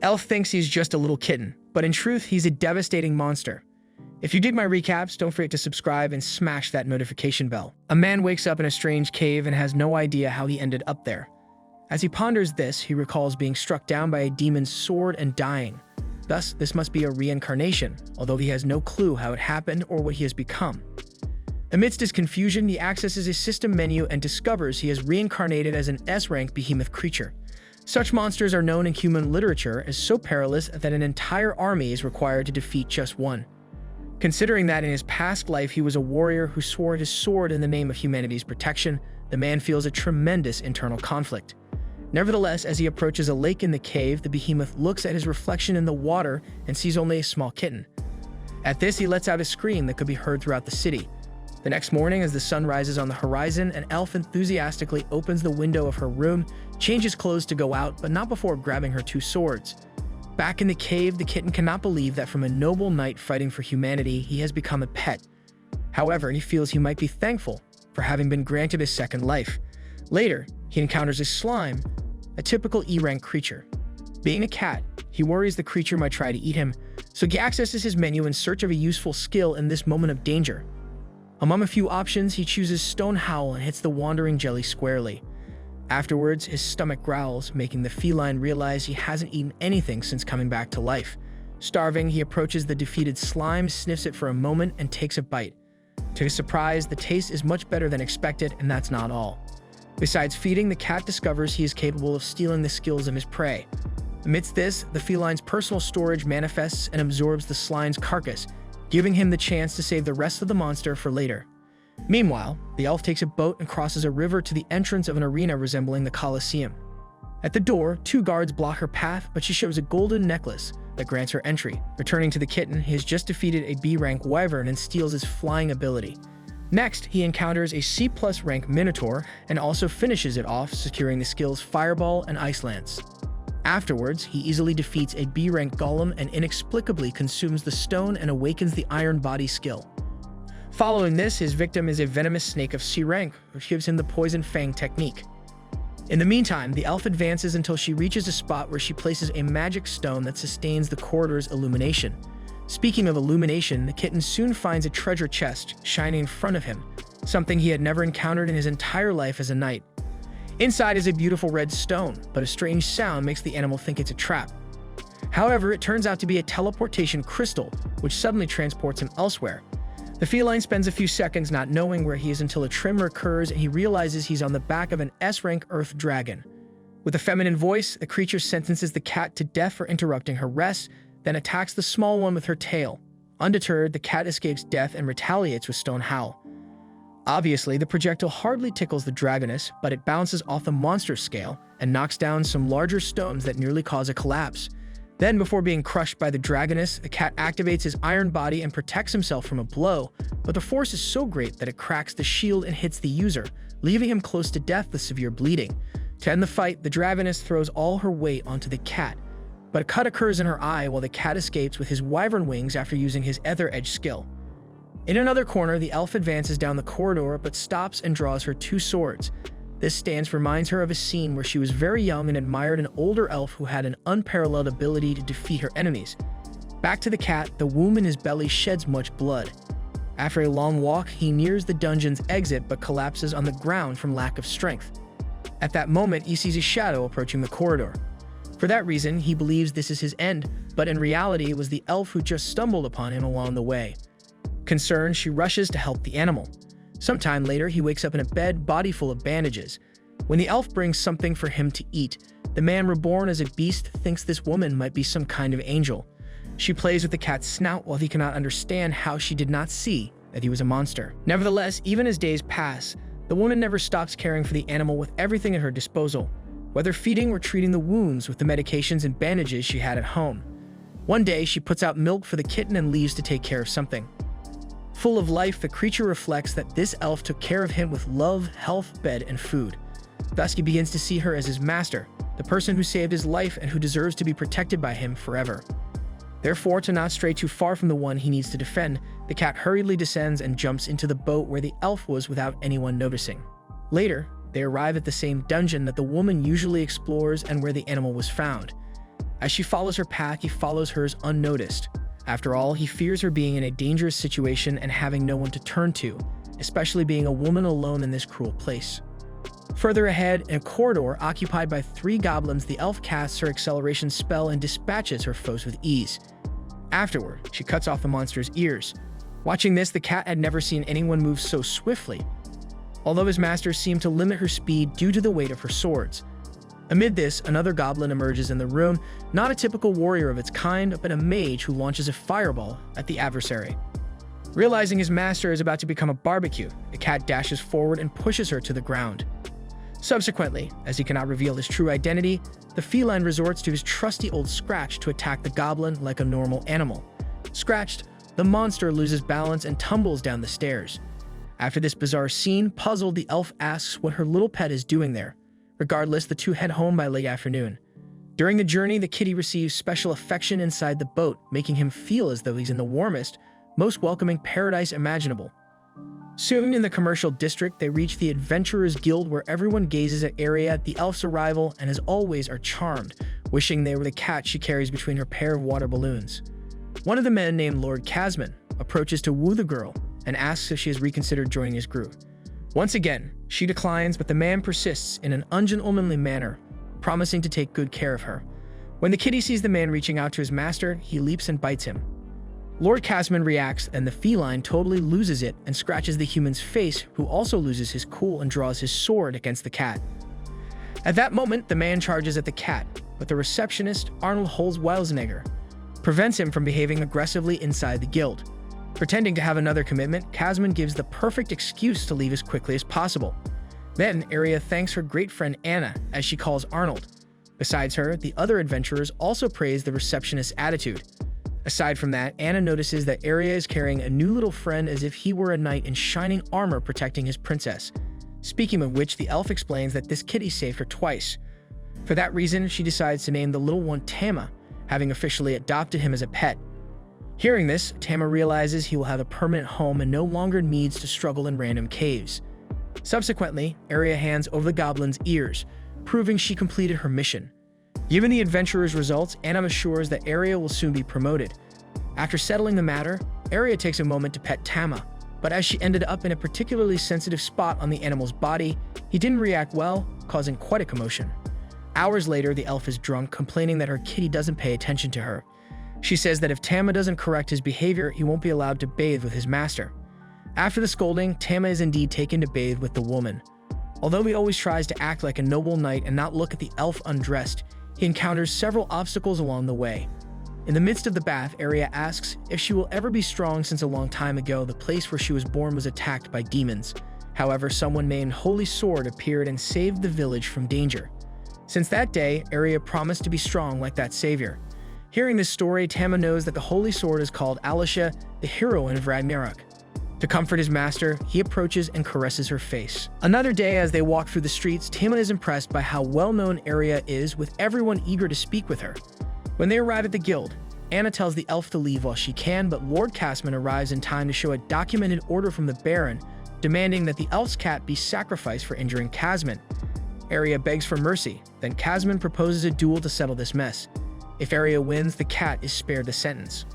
Elf thinks he's just a little kitten, but in truth, he's a devastating monster. If you dig my recaps, don't forget to subscribe and smash that notification bell. A man wakes up in a strange cave and has no idea how he ended up there. As he ponders this, he recalls being struck down by a demon's sword and dying. Thus, this must be a reincarnation, although he has no clue how it happened or what he has become. Amidst his confusion, he accesses his system menu and discovers he has reincarnated as an S-rank behemoth creature. Such monsters are known in human literature as so perilous that an entire army is required to defeat just one. Considering that in his past life he was a warrior who swore his sword in the name of humanity's protection, the man feels a tremendous internal conflict. Nevertheless, as he approaches a lake in the cave, the behemoth looks at his reflection in the water and sees only a small kitten. At this, he lets out a scream that could be heard throughout the city. The next morning, as the sun rises on the horizon, an elf enthusiastically opens the window of her room, changes clothes to go out, but not before grabbing her two swords. Back in the cave, the kitten cannot believe that from a noble knight fighting for humanity, he has become a pet. However, he feels he might be thankful for having been granted a second life. Later, he encounters a slime, a typical E-rank creature. Being a cat, he worries the creature might try to eat him, so he accesses his menu in search of a useful skill in this moment of danger. Among a few options, he chooses Stone Howl and hits the wandering jelly squarely. Afterwards, his stomach growls, making the feline realize he hasn't eaten anything since coming back to life. Starving, he approaches the defeated slime, sniffs it for a moment, and takes a bite. To his surprise, the taste is much better than expected, and that's not all. Besides feeding, the cat discovers he is capable of stealing the skills of his prey. Amidst this, the feline's personal storage manifests and absorbs the slime's carcass, giving him the chance to save the rest of the monster for later. Meanwhile, the elf takes a boat and crosses a river to the entrance of an arena resembling the Colosseum. At the door, two guards block her path, but she shows a golden necklace that grants her entry. Returning to the kitten, he has just defeated a B-rank wyvern and steals his flying ability. Next, he encounters a C+ rank minotaur and also finishes it off, securing the skills Fireball and Ice Lance. Afterwards, he easily defeats a B-rank golem and inexplicably consumes the stone and awakens the iron body skill. Following this, his victim is a venomous snake of C rank, which gives him the Poison Fang technique. In the meantime, the elf advances until she reaches a spot where she places a magic stone that sustains the corridor's illumination. Speaking of illumination, the kitten soon finds a treasure chest shining in front of him, something he had never encountered in his entire life as a knight. Inside is a beautiful red stone, but a strange sound makes the animal think it's a trap. However, it turns out to be a teleportation crystal, which suddenly transports him elsewhere. The feline spends a few seconds not knowing where he is until a tremor occurs and he realizes he's on the back of an S-rank earth dragon. With a feminine voice, the creature sentences the cat to death for interrupting her rest, then attacks the small one with her tail. Undeterred, the cat escapes death and retaliates with Stone Howl. Obviously, the projectile hardly tickles the dragoness, but it bounces off the monster scale and knocks down some larger stones that nearly cause a collapse. Then, before being crushed by the dragoness, the cat activates his iron body and protects himself from a blow, but the force is so great that it cracks the shield and hits the user, leaving him close to death with severe bleeding. To end the fight, the dragoness throws all her weight onto the cat, but a cut occurs in her eye while the cat escapes with his wyvern wings after using his Ether Edge skill. In another corner, the elf advances down the corridor but stops and draws her two swords. This stance reminds her of a scene where she was very young and admired an older elf who had an unparalleled ability to defeat her enemies. Back to the cat, the wound in his belly sheds much blood. After a long walk, he nears the dungeon's exit but collapses on the ground from lack of strength. At that moment, he sees a shadow approaching the corridor. For that reason, he believes this is his end, but in reality, it was the elf who just stumbled upon him along the way. Concerned, she rushes to help the animal. Sometime later, he wakes up in a bed, body full of bandages. When the elf brings something for him to eat, the man reborn as a beast thinks this woman might be some kind of angel. She plays with the cat's snout while he cannot understand how she did not see that he was a monster. Nevertheless, even as days pass, the woman never stops caring for the animal with everything at her disposal, whether feeding or treating the wounds with the medications and bandages she had at home. One day, she puts out milk for the kitten and leaves to take care of something. Full of life, the creature reflects that this elf took care of him with love, health, bed, and food. Thus, he begins to see her as his master, the person who saved his life and who deserves to be protected by him forever. Therefore, to not stray too far from the one he needs to defend, the cat hurriedly descends and jumps into the boat where the elf was without anyone noticing. Later, they arrive at the same dungeon that the woman usually explores and where the animal was found. As she follows her path, he follows hers unnoticed. After all, he fears her being in a dangerous situation and having no one to turn to, especially being a woman alone in this cruel place. Further ahead, in a corridor occupied by 3 goblins, the elf casts her acceleration spell and dispatches her foes with ease. Afterward, she cuts off the monster's ears. Watching this, the cat had never seen anyone move so swiftly, although his master seemed to limit her speed due to the weight of her swords. Amid this, another goblin emerges in the room, not a typical warrior of its kind, but a mage who launches a fireball at the adversary. Realizing his master is about to become a barbecue, the cat dashes forward and pushes her to the ground. Subsequently, as he cannot reveal his true identity, the feline resorts to his trusty old Scratch to attack the goblin like a normal animal. Scratched, the monster loses balance and tumbles down the stairs. After this bizarre scene, puzzled, the elf asks what her little pet is doing there. Regardless, the two head home by late afternoon. During the journey, the kitty receives special affection inside the boat, making him feel as though he's in the warmest, most welcoming paradise imaginable. Soon, in the commercial district, they reach the Adventurers Guild, where everyone gazes at Aria at the elf's arrival and as always are charmed, wishing they were the cat she carries between her pair of water balloons. One of the men, named Lord Casman, approaches to woo the girl and asks if she has reconsidered joining his group. Once again, she declines, but the man persists in an ungentlemanly manner, promising to take good care of her. When the kitty sees the man reaching out to his master, he leaps and bites him. Lord Casman reacts, and the feline totally loses it and scratches the human's face, who also loses his cool and draws his sword against the cat. At that moment, the man charges at the cat, but the receptionist, Arnold Holzweisenegger, prevents him from behaving aggressively inside the guild. Pretending to have another commitment, Casman gives the perfect excuse to leave as quickly as possible. Then, Aria thanks her great friend Anna, as she calls Arnold. Besides her, the other adventurers also praise the receptionist's attitude. Aside from that, Anna notices that Aria is carrying a new little friend as if he were a knight in shining armor protecting his princess. Speaking of which, the elf explains that this kitty saved her twice. For that reason, she decides to name the little one Tama, having officially adopted him as a pet. Hearing this, Tama realizes he will have a permanent home and no longer needs to struggle in random caves. Subsequently, Aria hands over the goblin's ears, proving she completed her mission. Given the adventurer's results, Anna assures that Aria will soon be promoted. After settling the matter, Aria takes a moment to pet Tama, but as she ended up in a particularly sensitive spot on the animal's body, he didn't react well, causing quite a commotion. Hours later, the elf is drunk, complaining that her kitty doesn't pay attention to her. She says that if Tama doesn't correct his behavior, he won't be allowed to bathe with his master. After the scolding, Tama is indeed taken to bathe with the woman. Although he always tries to act like a noble knight and not look at the elf undressed, he encounters several obstacles along the way. In the midst of the bath, Aria asks if she will ever be strong, since a long time ago, the place where she was born was attacked by demons. However, someone named Holy Sword appeared and saved the village from danger. Since that day, Aria promised to be strong like that savior. Hearing this story, Tama knows that the Holy Sword is called Alicia, the heroine of Ragnarok. To comfort his master, he approaches and caresses her face. Another day, as they walk through the streets, Tama is impressed by how well-known Aria is, with everyone eager to speak with her. When they arrive at the guild, Anna tells the elf to leave while she can, but Lord Casman arrives in time to show a documented order from the Baron, demanding that the elf's cat be sacrificed for injuring Casman. Aria begs for mercy, then Casman proposes a duel to settle this mess. If Aria wins, the cat is spared the sentence.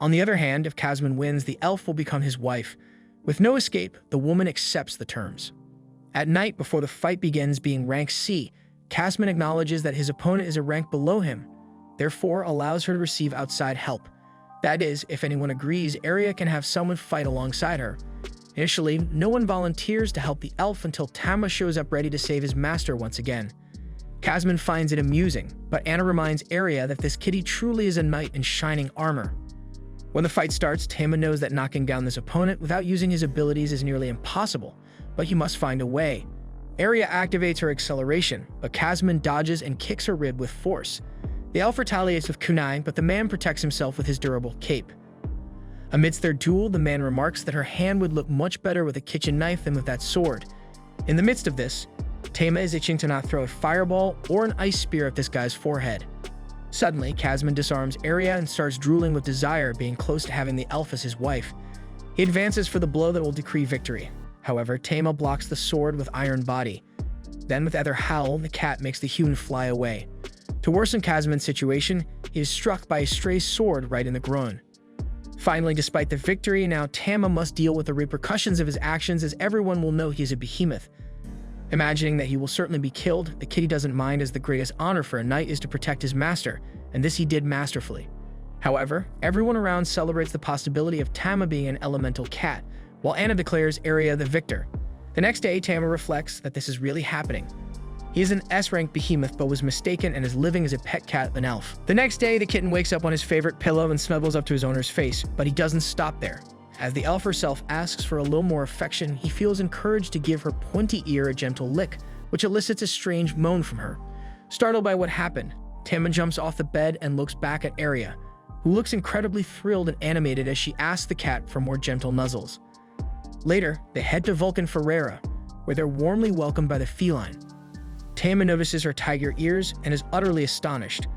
On the other hand, if Casman wins, the elf will become his wife. With no escape, the woman accepts the terms. At night, before the fight begins, being rank C, Casman acknowledges that his opponent is a rank below him, therefore allows her to receive outside help. That is, if anyone agrees, Aria can have someone fight alongside her. Initially, no one volunteers to help the elf until Tama shows up ready to save his master once again. Casman finds it amusing, but Anna reminds Aria that this kitty truly is a knight in shining armor. When the fight starts, Tama knows that knocking down this opponent without using his abilities is nearly impossible, but he must find a way. Aria activates her acceleration, but Casman dodges and kicks her rib with force. The elf retaliates with kunai, but the man protects himself with his durable cape. Amidst their duel, the man remarks that her hand would look much better with a kitchen knife than with that sword. In the midst of this, Tama is itching to not throw a fireball or an ice spear at this guy's forehead. Suddenly, Casman disarms Aria and starts drooling with desire, being close to having the elf as his wife. He advances for the blow that will decree victory. However, Tama blocks the sword with iron body. Then, with other howl, the cat makes the human fly away. To worsen Kazman's situation, he is struck by a stray sword right in the groin. Finally, despite the victory, now Tama must deal with the repercussions of his actions, as everyone will know he is a behemoth. Imagining that he will certainly be killed, the kitty doesn't mind, as the greatest honor for a knight is to protect his master, and this he did masterfully. However, everyone around celebrates the possibility of Tama being an elemental cat, while Anna declares Arya the victor. The next day, Tama reflects that this is really happening. He is an S-rank behemoth but was mistaken and is living as a pet cat of an elf. The next day, the kitten wakes up on his favorite pillow and snuggles up to his owner's face, but he doesn't stop there. As the elf herself asks for a little more affection, he feels encouraged to give her pointy ear a gentle lick, which elicits a strange moan from her. Startled by what happened, Tama jumps off the bed and looks back at Arya, who looks incredibly thrilled and animated as she asks the cat for more gentle nuzzles. Later, they head to Vulcan Ferreira, where they're warmly welcomed by the feline. Tama notices her tiger ears and is utterly astonished,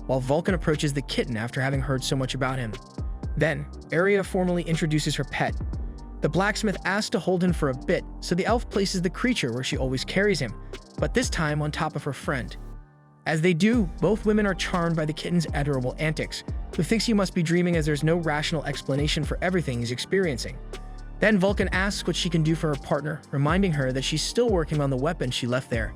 while Vulcan approaches the kitten after having heard so much about him. Then, Arya formally introduces her pet. The blacksmith asks to hold him for a bit, so the elf places the creature where she always carries him, but this time on top of her friend. As they do, both women are charmed by the kitten's adorable antics, who thinks he must be dreaming as there's no rational explanation for everything he's experiencing. Then Vulcan asks what she can do for her partner, reminding her that she's still working on the weapon she left there.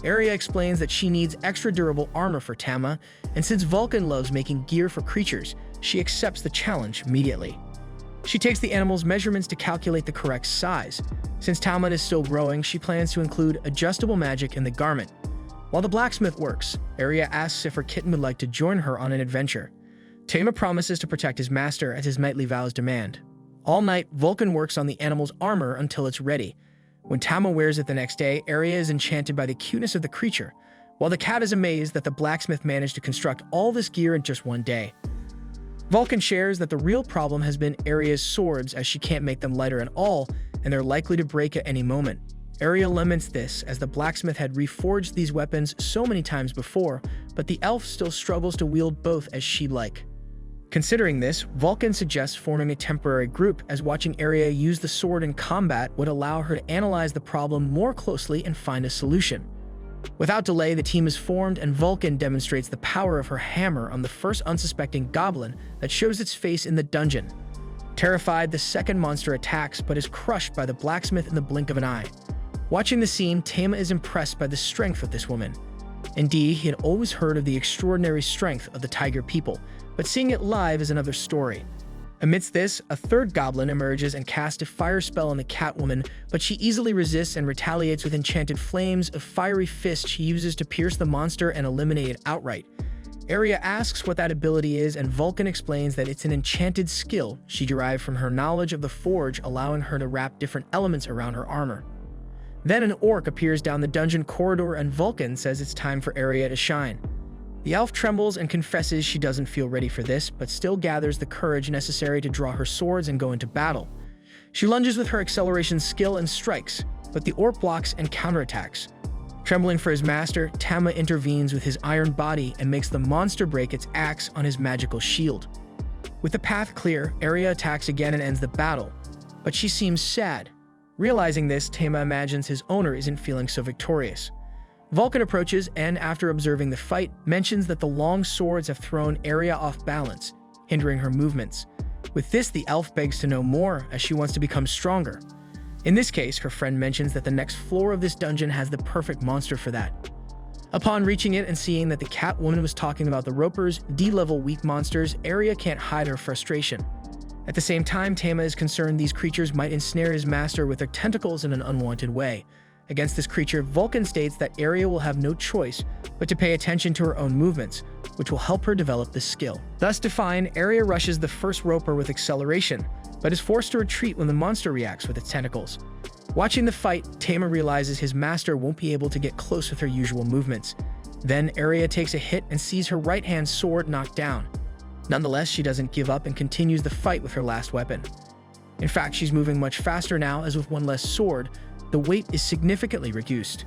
Arya explains that she needs extra durable armor for Tama, and since Vulcan loves making gear for creatures, she accepts the challenge immediately. She takes the animal's measurements to calculate the correct size. Since Tama is still growing, she plans to include adjustable magic in the garment. While the blacksmith works, Arya asks if her kitten would like to join her on an adventure. Tama promises to protect his master as his knightly vows demand. All night, Vulcan works on the animal's armor until it's ready. When Tama wears it the next day, Arya is enchanted by the cuteness of the creature, while the cat is amazed that the blacksmith managed to construct all this gear in just one day. Vulcan shares that the real problem has been Arya's swords, as she can't make them lighter at all, and they're likely to break at any moment. Arya laments this, as the blacksmith had reforged these weapons so many times before, but the elf still struggles to wield both as she'd like. Considering this, Vulcan suggests forming a temporary group, as watching Arya use the sword in combat would allow her to analyze the problem more closely and find a solution. Without delay, the team is formed, and Vulcan demonstrates the power of her hammer on the first unsuspecting goblin that shows its face in the dungeon. Terrified, the second monster attacks, but is crushed by the blacksmith in the blink of an eye. Watching the scene, Tama is impressed by the strength of this woman. Indeed, he had always heard of the extraordinary strength of the tiger people, but seeing it live is another story. Amidst this, a third goblin emerges and casts a fire spell on the Catwoman, but she easily resists and retaliates with enchanted flames, a fiery fist she uses to pierce the monster and eliminate it outright. Arya asks what that ability is, and Vulcan explains that it's an enchanted skill she derived from her knowledge of the forge, allowing her to wrap different elements around her armor. Then an orc appears down the dungeon corridor, and Vulcan says it's time for Arya to shine. The elf trembles and confesses she doesn't feel ready for this, but still gathers the courage necessary to draw her swords and go into battle. She lunges with her acceleration skill and strikes, but the orc blocks and counterattacks. Trembling for his master, Tama intervenes with his iron body and makes the monster break its axe on his magical shield. With the path clear, Arya attacks again and ends the battle, but she seems sad. Realizing this, Tama imagines his owner isn't feeling so victorious. Vulcan approaches and, after observing the fight, mentions that the long swords have thrown Arya off balance, hindering her movements. With this, the elf begs to know more, as she wants to become stronger. In this case, her friend mentions that the next floor of this dungeon has the perfect monster for that. Upon reaching it and seeing that the Catwoman was talking about the Ropers, D-level weak monsters, Arya can't hide her frustration. At the same time, Tama is concerned these creatures might ensnare his master with their tentacles in an unwanted way. Against this creature, Vulcan states that Arya will have no choice but to pay attention to her own movements, which will help her develop this skill. Thus defined, Arya rushes the first roper with acceleration, but is forced to retreat when the monster reacts with its tentacles. Watching the fight, Tama realizes his master won't be able to get close with her usual movements. Then Arya takes a hit and sees her right-hand sword knocked down. Nonetheless, she doesn't give up and continues the fight with her last weapon. In fact, she's moving much faster now, as with one less sword, the weight is significantly reduced.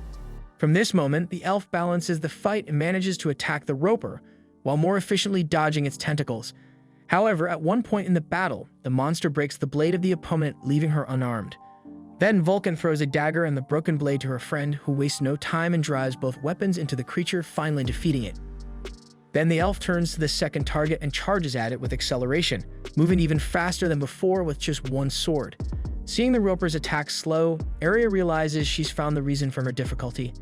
From this moment, the elf balances the fight and manages to attack the roper, while more efficiently dodging its tentacles. However, at one point in the battle, the monster breaks the blade of the opponent, leaving her unarmed. Then Vulcan throws a dagger and the broken blade to her friend, who wastes no time and drives both weapons into the creature, finally defeating it. Then the elf turns to the second target and charges at it with acceleration, moving even faster than before with just one sword. Seeing the roper's attack slow, Aria realizes she's found the reason for her difficulty.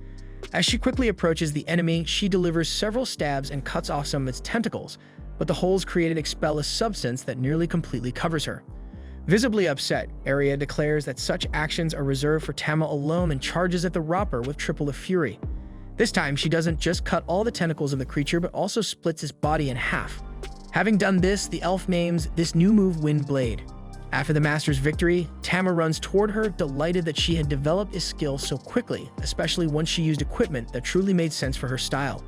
As she quickly approaches the enemy, she delivers several stabs and cuts off some of its tentacles, but the holes created expel a substance that nearly completely covers her. Visibly upset, Aria declares that such actions are reserved for Tama alone and charges at the roper with triple of fury. This time, she doesn't just cut all the tentacles of the creature, but also splits its body in half. Having done this, the elf names this new move Wind Blade. After the master's victory, Tama runs toward her, delighted that she had developed a skill so quickly, especially once she used equipment that truly made sense for her style.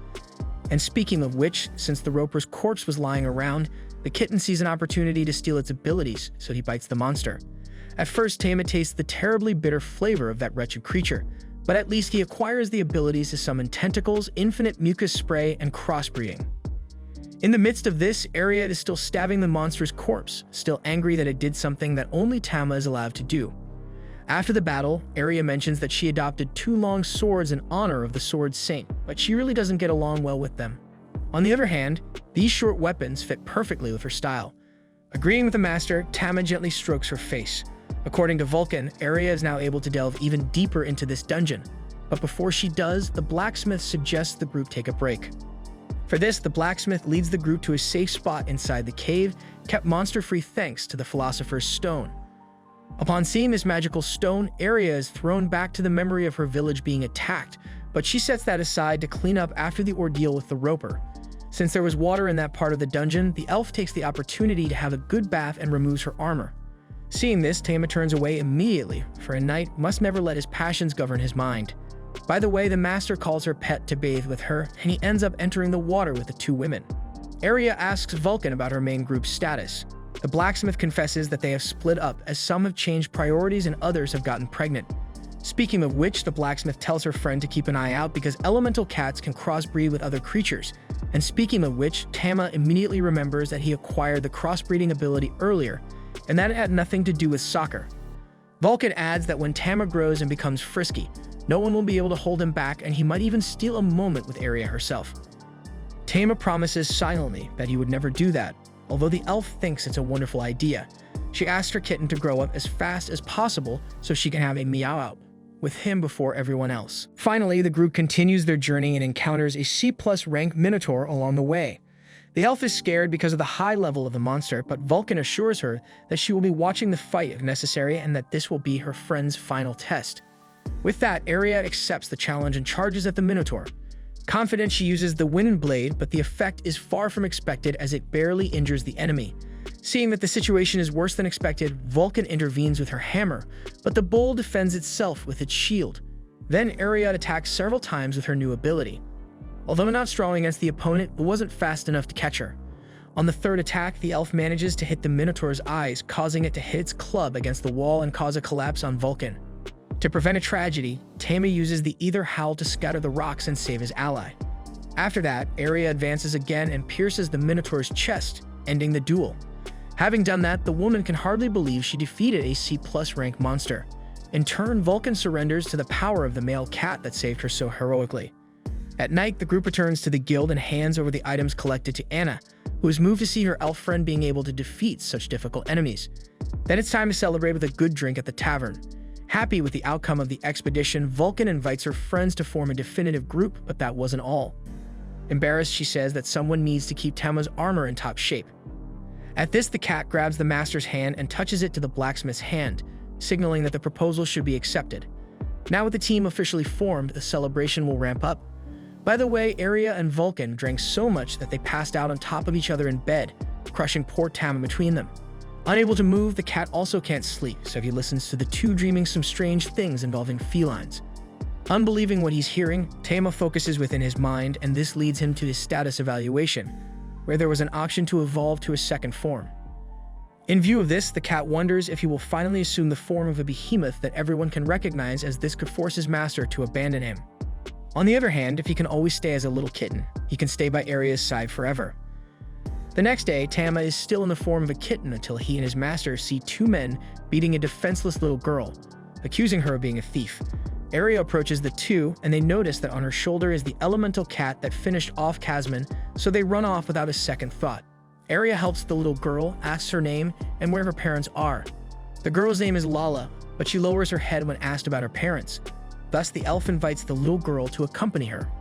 And speaking of which, since the roper's corpse was lying around, the kitten sees an opportunity to steal its abilities, so he bites the monster. At first, Tama tastes the terribly bitter flavor of that wretched creature, but at least he acquires the abilities to summon tentacles, infinite mucus spray, and crossbreeding. In the midst of this, Aria is still stabbing the monster's corpse, still angry that it did something that only Tama is allowed to do. After the battle, Aria mentions that she adopted 2 long swords in honor of the Sword Saint, but she really doesn't get along well with them. On the other hand, these short weapons fit perfectly with her style. Agreeing with the master, Tama gently strokes her face. According to Vulcan, Aria is now able to delve even deeper into this dungeon. But before she does, the blacksmith suggests the group take a break. For this, the blacksmith leads the group to a safe spot inside the cave, kept monster-free thanks to the Philosopher's Stone. Upon seeing this magical stone, Aria is thrown back to the memory of her village being attacked, but she sets that aside to clean up after the ordeal with the roper. Since there was water in that part of the dungeon, the elf takes the opportunity to have a good bath and removes her armor. Seeing this, Tama turns away immediately, for a knight must never let his passions govern his mind. By the way, the master calls her pet to bathe with her, and he ends up entering the water with the 2 women. Aria asks Vulcan about her main group's status. The blacksmith confesses that they have split up, as some have changed priorities and others have gotten pregnant. Speaking of which, the blacksmith tells her friend to keep an eye out because elemental cats can crossbreed with other creatures. And speaking of which, Tama immediately remembers that he acquired the crossbreeding ability earlier, and that had nothing to do with soccer. Vulcan adds that when Tama grows and becomes frisky, no one will be able to hold him back, and he might even steal a moment with Aria herself. Tama promises silently that he would never do that, although the elf thinks it's a wonderful idea. She asks her kitten to grow up as fast as possible so she can have a meow out with him before everyone else. Finally, the group continues their journey and encounters a C+ rank minotaur along the way. The elf is scared because of the high level of the monster, but Vulcan assures her that she will be watching the fight if necessary and that this will be her friend's final test. With that, Aria accepts the challenge and charges at the minotaur. Confident, she uses the Wind Blade, but the effect is far from expected as it barely injures the enemy. Seeing that the situation is worse than expected, Vulcan intervenes with her hammer, but the bull defends itself with its shield. Then Aria attacks several times with her new ability. Although not strong against the opponent, it wasn't fast enough to catch her. On the 3rd attack, the elf manages to hit the minotaur's eyes, causing it to hit its club against the wall and cause a collapse on Vulcan. To prevent a tragedy, Tama uses the Ether Howl to scatter the rocks and save his ally. After that, Aria advances again and pierces the minotaur's chest, ending the duel. Having done that, the woman can hardly believe she defeated a C+ rank monster. In turn, Vulcan surrenders to the power of the male cat that saved her so heroically. At night, the group returns to the guild and hands over the items collected to Anna, who is moved to see her elf friend being able to defeat such difficult enemies. Then it's time to celebrate with a good drink at the tavern. Happy with the outcome of the expedition, Vulcan invites her friends to form a definitive group, but that wasn't all. Embarrassed, she says that someone needs to keep Tama's armor in top shape. At this, the cat grabs the master's hand and touches it to the blacksmith's hand, signaling that the proposal should be accepted. Now with the team officially formed, the celebration will ramp up. By the way, Aria and Vulcan drank so much that they passed out on top of each other in bed, crushing poor Tama between them. Unable to move, the cat also can't sleep, so he listens to the two dreaming some strange things involving felines. Unbelieving what he's hearing, Tama focuses within his mind, and this leads him to his status evaluation, where there was an option to evolve to a second form. In view of this, the cat wonders if he will finally assume the form of a behemoth that everyone can recognize, as this could force his master to abandon him. On the other hand, if he can always stay as a little kitten, he can stay by Aria's side forever. The next day, Tama is still in the form of a kitten until he and his master see two men beating a defenseless little girl, accusing her of being a thief. Aria approaches the two, and they notice that on her shoulder is the elemental cat that finished off Casman so they run off without a second thought. Arya helps the little girl, asks her name and where her parents are. The girl's name is Lala, but she lowers her head when asked about her parents. Thus, the elf invites the little girl to accompany her.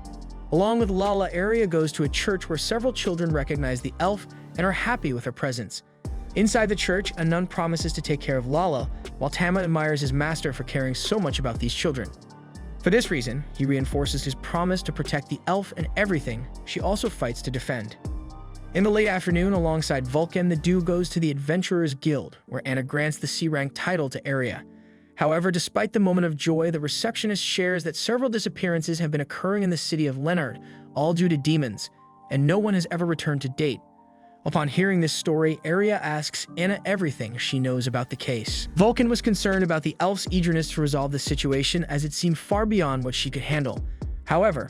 Along with Lala, Arya goes to a church where several children recognize the elf and are happy with her presence. Inside the church, a nun promises to take care of Lala, while Tama admires his master for caring so much about these children. For this reason, he reinforces his promise to protect the elf and everything she also fights to defend. In the late afternoon, alongside Vulcan, the duo goes to the Adventurers Guild, where Anna grants the C-rank title to Arya. However, despite the moment of joy, the receptionist shares that several disappearances have been occurring in the city of Leonard, all due to demons, and no one has ever returned to date. Upon hearing this story, Arya asks Anna everything she knows about the case. Vulcan was concerned about the elf's eagerness to resolve the situation, as it seemed far beyond what she could handle. However,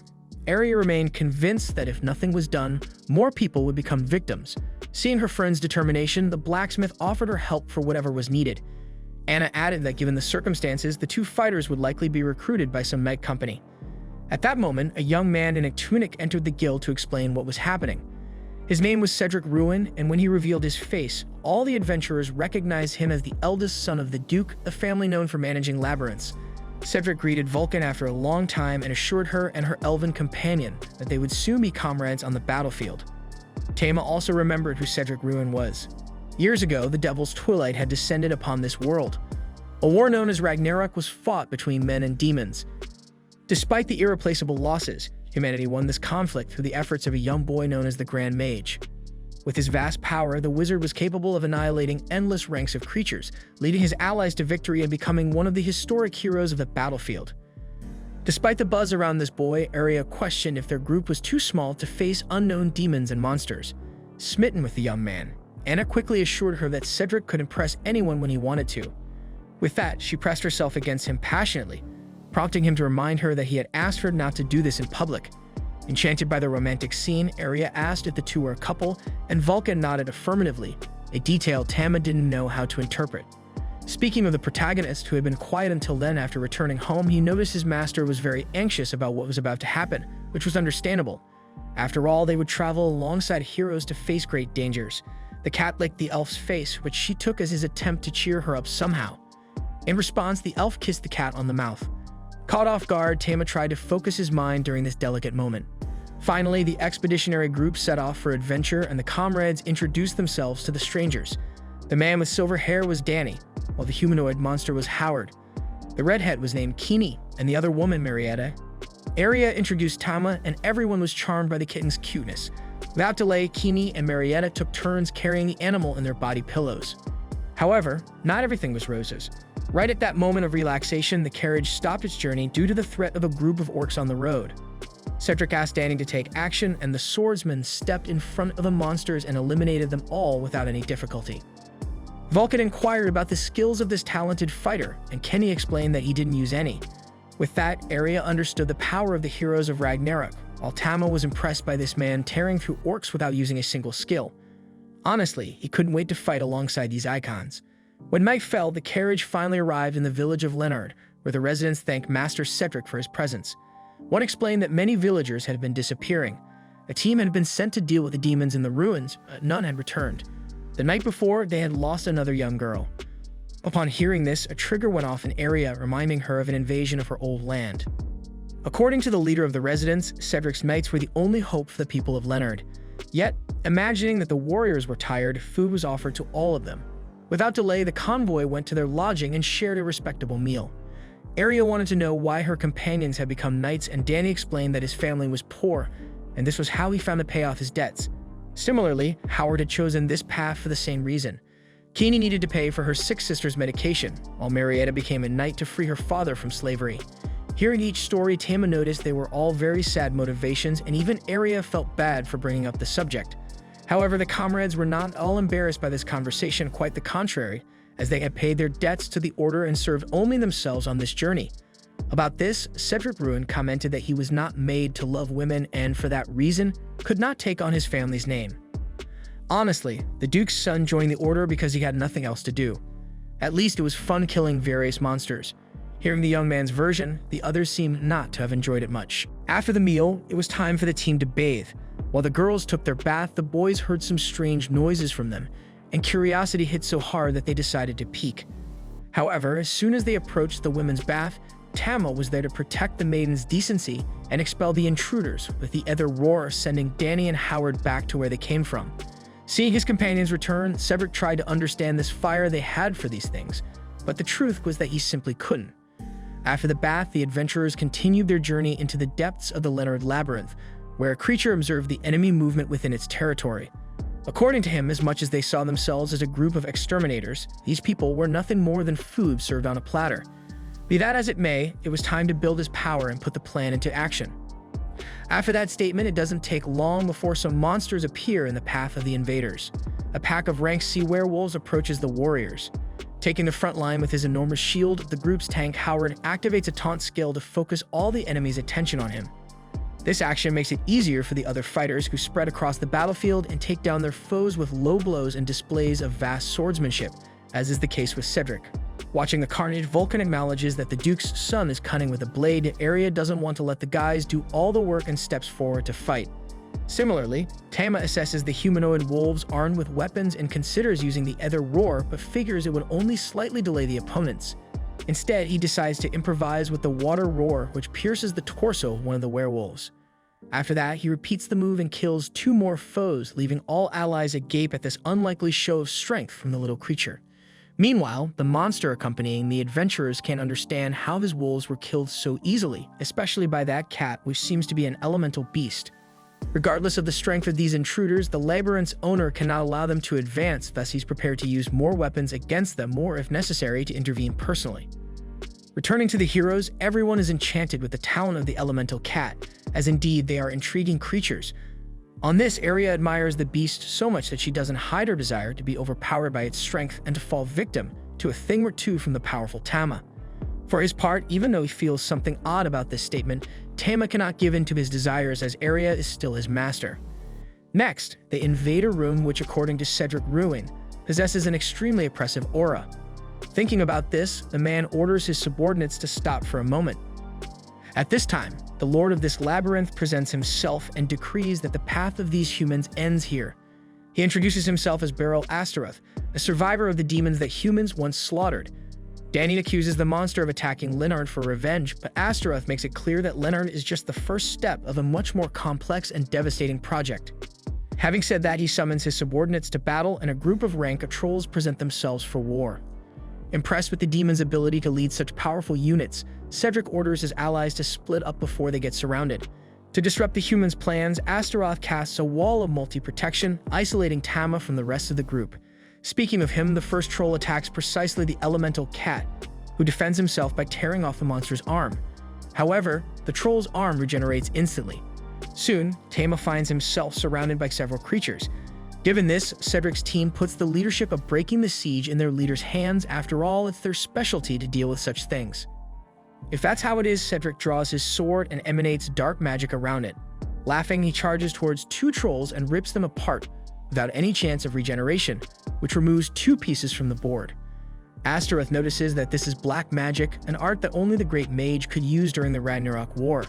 Arya remained convinced that if nothing was done, more people would become victims. Seeing her friend's determination, the blacksmith offered her help for whatever was needed. Anna added that given the circumstances, the two fighters would likely be recruited by some Meg company. At that moment, a young man in a tunic entered the guild to explain what was happening. His name was Cedric Ruin, and when he revealed his face, all the adventurers recognized him as the eldest son of the Duke, a family known for managing labyrinths. Cedric greeted Vulcan after a long time and assured her and her elven companion that they would soon be comrades on the battlefield. Tama also remembered who Cedric Ruin was. Years ago, the Devil's Twilight had descended upon this world. A war known as Ragnarok was fought between men and demons. Despite the irreplaceable losses, humanity won this conflict through the efforts of a young boy known as the Grand Mage. With his vast power, the wizard was capable of annihilating endless ranks of creatures, leading his allies to victory and becoming one of the historic heroes of the battlefield. Despite the buzz around this boy, Arya questioned if their group was too small to face unknown demons and monsters. Smitten with the young man, Anna quickly assured her that Cedric could impress anyone when he wanted to. With that, she pressed herself against him passionately, prompting him to remind her that he had asked her not to do this in public. Enchanted by the romantic scene, Arya asked if the two were a couple, and Vulcan nodded affirmatively, a detail Tama didn't know how to interpret. Speaking of the protagonist, who had been quiet until then, after returning home, he noticed his master was very anxious about what was about to happen, which was understandable. After all, they would travel alongside heroes to face great dangers. The cat licked the elf's face, which she took as his attempt to cheer her up somehow. In response, the elf kissed the cat on the mouth. Caught off guard, Tama tried to focus his mind during this delicate moment. Finally, the expeditionary group set off for adventure, and the comrades introduced themselves to the strangers. The man with silver hair was Danny, while the humanoid monster was Howard. The redhead was named Keeney, and the other woman Marietta. Arya introduced Tama, and everyone was charmed by the kitten's cuteness. Without delay, Keeney and Marietta took turns carrying the animal in their body pillows. However, not everything was roses. Right at that moment of relaxation, the carriage stopped its journey due to the threat of a group of orcs on the road. Cedric asked Danny to take action, and the swordsman stepped in front of the monsters and eliminated them all without any difficulty. Vulcan inquired about the skills of this talented fighter, and Kenny explained that he didn't use any. With that, Arya understood the power of the heroes of Ragnarok, while Tama was impressed by this man tearing through orcs without using a single skill. Honestly, he couldn't wait to fight alongside these icons. When night fell, the carriage finally arrived in the village of Leonard, where the residents thanked Master Cedric for his presence. One explained that many villagers had been disappearing. A team had been sent to deal with the demons in the ruins, but none had returned. The night before, they had lost another young girl. Upon hearing this, a trigger went off in Arya, reminding her of an invasion of her old land. According to the leader of the residents, Cedric's knights were the only hope for the people of Leonard. Yet, imagining that the warriors were tired, food was offered to all of them. Without delay, the convoy went to their lodging and shared a respectable meal. Arya wanted to know why her companions had become knights, and Danny explained that his family was poor, and this was how he found to pay off his debts. Similarly, Howard had chosen this path for the same reason. Keeney needed to pay for her sick sister's medication, while Marietta became a knight to free her father from slavery. Hearing each story, Tama noticed they were all very sad motivations, and even Arya felt bad for bringing up the subject. However, the comrades were not all embarrassed by this conversation, quite the contrary, as they had paid their debts to the order and served only themselves on this journey. About this, Cedric Ruin commented that he was not made to love women and, for that reason, could not take on his family's name. Honestly, the Duke's son joined the order because he had nothing else to do. At least it was fun killing various monsters. Hearing the young man's version, the others seemed not to have enjoyed it much. After the meal, it was time for the team to bathe. While the girls took their bath, the boys heard some strange noises from them, and curiosity hit so hard that they decided to peek. However, as soon as they approached the women's bath, Tama was there to protect the maiden's decency and expel the intruders, with the other roar sending Danny and Howard back to where they came from. Seeing his companions return, Cedric tried to understand this fire they had for these things, but the truth was that he simply couldn't. After the bath, the adventurers continued their journey into the depths of the Leonard Labyrinth, where a creature observed the enemy movement within its territory. According to him, as much as they saw themselves as a group of exterminators, these people were nothing more than food served on a platter. Be that as it may, it was time to build his power and put the plan into action. After that statement, it doesn't take long before some monsters appear in the path of the invaders. A pack of rank sea werewolves approaches the warriors. Taking the front line with his enormous shield, the group's tank Howard activates a taunt skill to focus all the enemy's attention on him. This action makes it easier for the other fighters, who spread across the battlefield and take down their foes with low blows and displays of vast swordsmanship, as is the case with Cedric. Watching the carnage, Vulcan acknowledges that the Duke's son is cunning with a blade. Arya doesn't want to let the guys do all the work and steps forward to fight. Similarly, Tama assesses the humanoid wolves armed with weapons and considers using the Ether Roar, but figures it would only slightly delay the opponents. Instead, he decides to improvise with the Water Roar, which pierces the torso of one of the werewolves. After that, he repeats the move and kills 2 more foes, leaving all allies agape at this unlikely show of strength from the little creature. Meanwhile, the monster accompanying the adventurers can't understand how his wolves were killed so easily, especially by that cat, which seems to be an elemental beast. Regardless of the strength of these intruders, the labyrinth's owner cannot allow them to advance, thus he's prepared to use more weapons against them, or if necessary, to intervene personally. Returning to the heroes, everyone is enchanted with the talent of the elemental cat, as indeed they are intriguing creatures. On this, Arya admires the beast so much that she doesn't hide her desire to be overpowered by its strength and to fall victim to a thing or two from the powerful Tama. For his part, even though he feels something odd about this statement, Tama cannot give in to his desires, as Arya is still his master. Next, they invade a room which, according to Cedric Ruin, possesses an extremely oppressive aura. Thinking about this, the man orders his subordinates to stop for a moment. At this time, the lord of this labyrinth presents himself and decrees that the path of these humans ends here. He introduces himself as Beryl Astaroth, a survivor of the demons that humans once slaughtered. Danny accuses the monster of attacking Leonard for revenge, but Astaroth makes it clear that Leonard is just the first step of a much more complex and devastating project. Having said that, he summons his subordinates to battle, and a group of rank trolls present themselves for war. Impressed with the demon's ability to lead such powerful units, Cedric orders his allies to split up before they get surrounded. To disrupt the humans' plans, Astaroth casts a wall of multi-protection, isolating Tama from the rest of the group. Speaking of him, the first troll attacks precisely the elemental cat, who defends himself by tearing off the monster's arm. However, the troll's arm regenerates instantly. Soon, Tama finds himself surrounded by several creatures. Given this, Cedric's team puts the leadership of breaking the siege in their leader's hands. After all, it's their specialty to deal with such things. If that's how it is, Cedric draws his sword and emanates dark magic around it. Laughing, he charges towards 2 trolls and rips them apart, without any chance of regeneration, which removes 2 pieces from the board. Astaroth notices that this is black magic, an art that only the great mage could use during the Ragnarok War.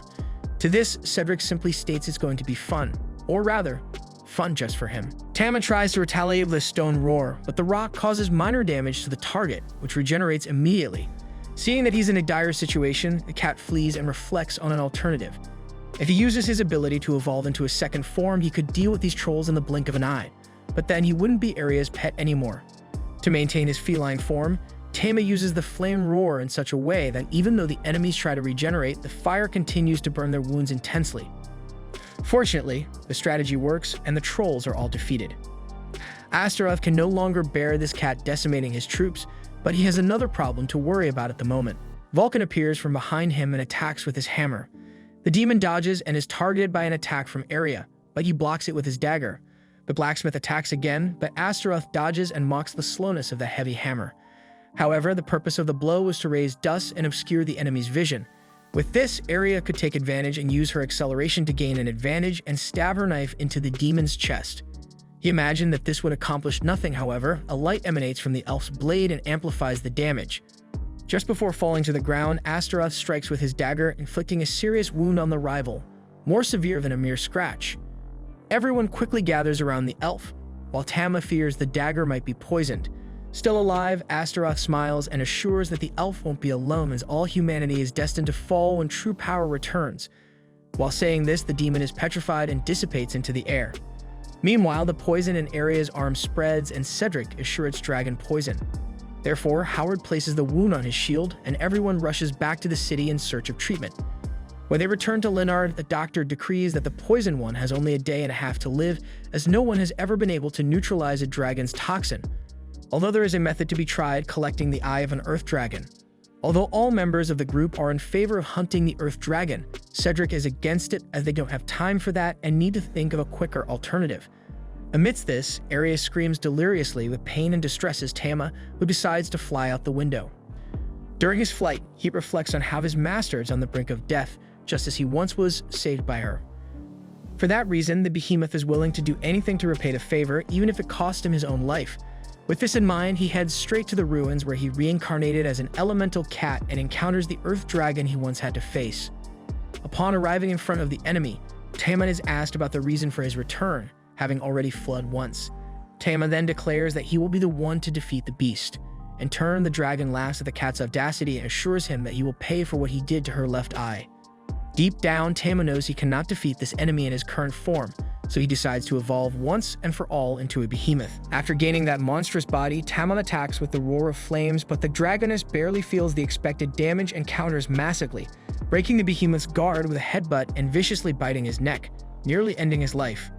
To this, Cedric simply states it's going to be fun, or rather, fun just for him. Tama tries to retaliate with a stone roar, but the rock causes minor damage to the target, which regenerates immediately. Seeing that he's in a dire situation, the cat flees and reflects on an alternative. If he uses his ability to evolve into a second form, he could deal with these trolls in the blink of an eye, but then he wouldn't be Arya's pet anymore. To maintain his feline form, Tama uses the flame roar in such a way that even though the enemies try to regenerate, the fire continues to burn their wounds intensely. Fortunately, the strategy works and the trolls are all defeated. Astaroth can no longer bear this cat decimating his troops, but he has another problem to worry about at the moment. Vulcan appears from behind him and attacks with his hammer. The demon dodges and is targeted by an attack from Arya, but he blocks it with his dagger. The blacksmith attacks again, but Astaroth dodges and mocks the slowness of the heavy hammer. However, the purpose of the blow was to raise dust and obscure the enemy's vision. With this, Arya could take advantage and use her acceleration to gain an advantage and stab her knife into the demon's chest. He imagined that this would accomplish nothing, however. A light emanates from the elf's blade and amplifies the damage. Just before falling to the ground, Astaroth strikes with his dagger, inflicting a serious wound on the rival, more severe than a mere scratch. Everyone quickly gathers around the elf, while Tama fears the dagger might be poisoned. Still alive, Astaroth smiles and assures that the elf won't be alone, as all humanity is destined to fall when true power returns. While saying this, the demon is petrified and dissipates into the air. Meanwhile, the poison in Aria's arm spreads and Cedric is sure it's dragon poison. Therefore, Howard places the wound on his shield and everyone rushes back to the city in search of treatment. When they return to Leonard, the doctor decrees that the poisoned one has only a day and a half to live, as no one has ever been able to neutralize a dragon's toxin. Although there is a method to be tried collecting the eye of an earth dragon. Although all members of the group are in favor of hunting the earth dragon, Cedric is against it as they don't have time for that and need to think of a quicker alternative. Amidst this, Aria screams deliriously with pain and distresses Tama, who decides to fly out the window. During his flight, he reflects on how his master is on the brink of death, just as he once was saved by her. For that reason, the behemoth is willing to do anything to repay the favor, even if it cost him his own life. With this in mind, he heads straight to the ruins where he reincarnated as an elemental cat and encounters the earth dragon he once had to face. Upon arriving in front of the enemy, Tama is asked about the reason for his return, having already fled once. Tama then declares that he will be the one to defeat the beast. In turn, the dragon laughs at the cat's audacity and assures him that he will pay for what he did to her left eye. Deep down, Tama knows he cannot defeat this enemy in his current form, so he decides to evolve once and for all into a behemoth. After gaining that monstrous body, Tama attacks with the roar of flames, but the dragoness barely feels the expected damage and counters massively, breaking the behemoth's guard with a headbutt and viciously biting his neck, nearly ending his life.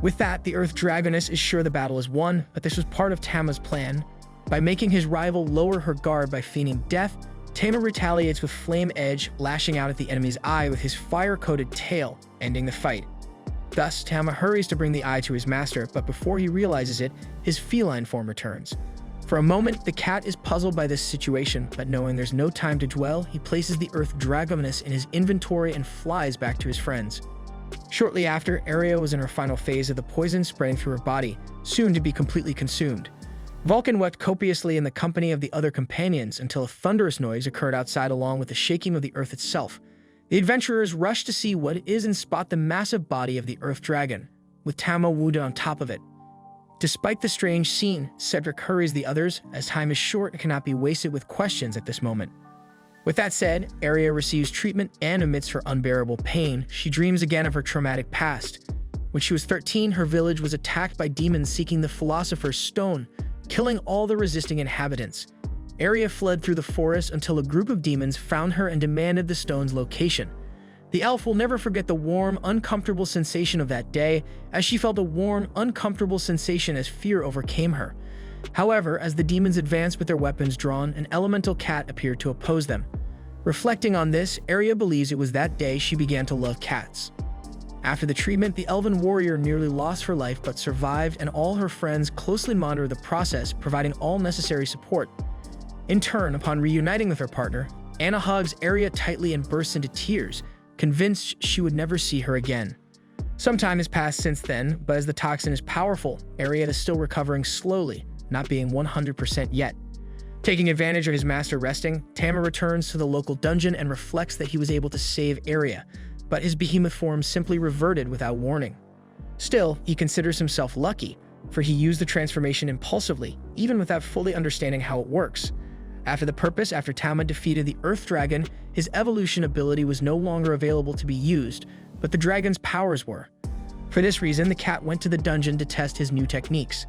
With that, the earth dragoness is sure the battle is won, but this was part of Tama's plan. By making his rival lower her guard by feigning death, Tama retaliates with Flame Edge, lashing out at the enemy's eye with his fire-coated tail, ending the fight. Thus, Tama hurries to bring the eye to his master, but before he realizes it, his feline form returns. For a moment, the cat is puzzled by this situation, but knowing there's no time to dwell, he places the earth dragoness in his inventory and flies back to his friends. Shortly after, Aria was in her final phase of the poison spreading through her body, soon to be completely consumed. Vulcan wept copiously in the company of the other companions until a thunderous noise occurred outside along with the shaking of the earth itself. The adventurers rush to see what it is and spot the massive body of the earth dragon, with Tama wounded on top of it. Despite the strange scene, Cedric hurries the others, as time is short and cannot be wasted with questions at this moment. With that said, Aria receives treatment and amidst her unbearable pain, she dreams again of her traumatic past. When she was 13, her village was attacked by demons seeking the Philosopher's Stone, killing all the resisting inhabitants. Aria fled through the forest until a group of demons found her and demanded the stone's location. The elf will never forget the warm, uncomfortable sensation of that day, as she felt a warm, uncomfortable sensation as fear overcame her. However, as the demons advanced with their weapons drawn, an elemental cat appeared to oppose them. Reflecting on this, Aria believes it was that day she began to love cats. After the treatment, the elven warrior nearly lost her life but survived, and all her friends closely monitor the process, providing all necessary support. In turn, upon reuniting with her partner, Anna hugs Aria tightly and bursts into tears, convinced she would never see her again. Some time has passed since then, but as the toxin is powerful, Aria is still recovering slowly, not being 100% yet. Taking advantage of his master resting, Tama returns to the local dungeon and reflects that he was able to save Aria, but his behemoth form simply reverted without warning. Still, he considers himself lucky, for he used the transformation impulsively, even without fully understanding how it works. After Tama defeated the Earth Dragon, his evolution ability was no longer available to be used, but the dragon's powers were. For this reason, the cat went to the dungeon to test his new techniques.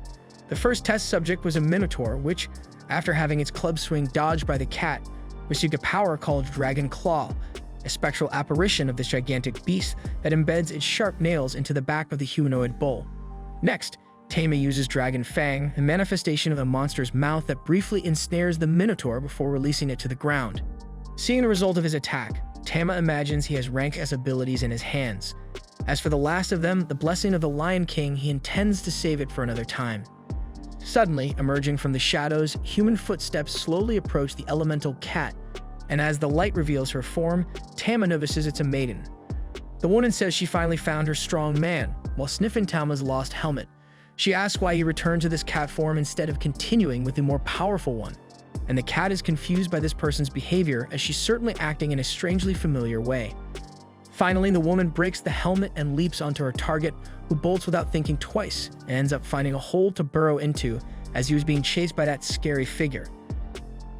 The first test subject was a minotaur, which, after having its club swing dodged by the cat, received a power called Dragon Claw, a spectral apparition of this gigantic beast that embeds its sharp nails into the back of the humanoid bull. Next, Tama uses Dragon Fang, a manifestation of the monster's mouth that briefly ensnares the Minotaur before releasing it to the ground. Seeing the result of his attack, Tama imagines he has rank-S abilities in his hands. As for the last of them, the Blessing of the Lion King, he intends to save it for another time. Suddenly, emerging from the shadows, human footsteps slowly approach the elemental cat, and as the light reveals her form, Tama notices it's a maiden. The woman says she finally found her strong man, while sniffing Tama's lost helmet. She asks why he returned to this cat form instead of continuing with the more powerful one. and the cat is confused by this person's behavior as she's certainly acting in a strangely familiar way. Finally, the woman breaks the helmet and leaps onto her target, who bolts without thinking twice and ends up finding a hole to burrow into as he was being chased by that scary figure.